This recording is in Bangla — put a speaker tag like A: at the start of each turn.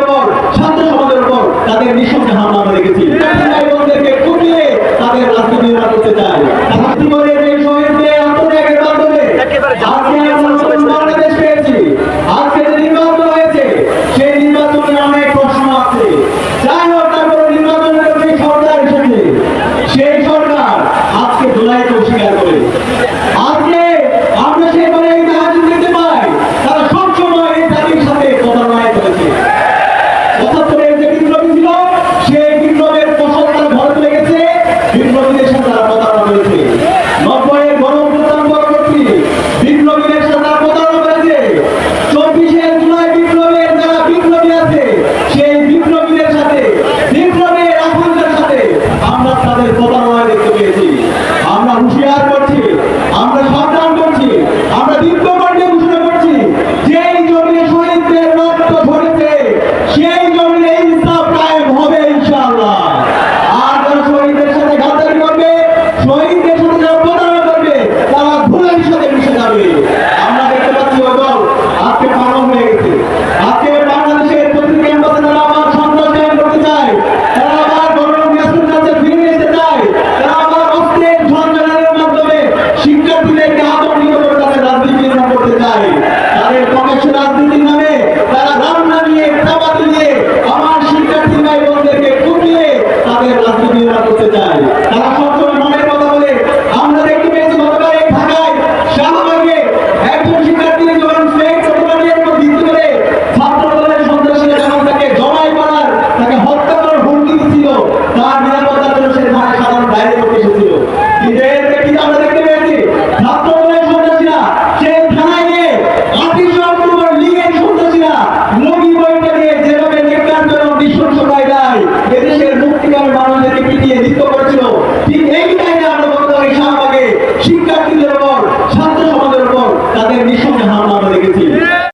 A: উপর, ছাত্র সমাজের উপর তাদের নৃশংস হামলা আমরা দেখেছি। ভাই-বোনদেরকে কুপিয়ে তাদের রাজনীতি নির্মাণ করতে চায়। জীবনের এই শহীদদের আত্মত্যাগের মাধ্যমে আজকে আমরা বাংলাদেশ পেয়েছি। আজকে যে নির্বাচন হয়েছে সেই নির্বাচনে অনেক প্রশ্ন আছে। যাই হোক, তারপরে নির্বাচনের যে সরকার এসেছে সেই সরকার আজকে জুলাইকে অস্বীকার করে। আজকে আমরা সেখানে এই জাহাজ দেখতে পাই তারা সবসময় এই জাতির সাথে প্রতারণায় করেছে। ৭৫-এর যে বিপ্লবী ছিল সেই বিপ্লবের ফসল তারা ঘরে তুলে গেছে, বিপ্লবীদের সাথে তারা প্রতারণা করেছে। ৯০-এর গণঅভ্যুত্থান পরবর্তী বিপ্লবীদের সাথে তারা প্রতারণা করেছে। ২৪-এর জুলাই বিপ্লবের যারা বিপ্লবী আছে সেই বিপ্লবীদের সাথে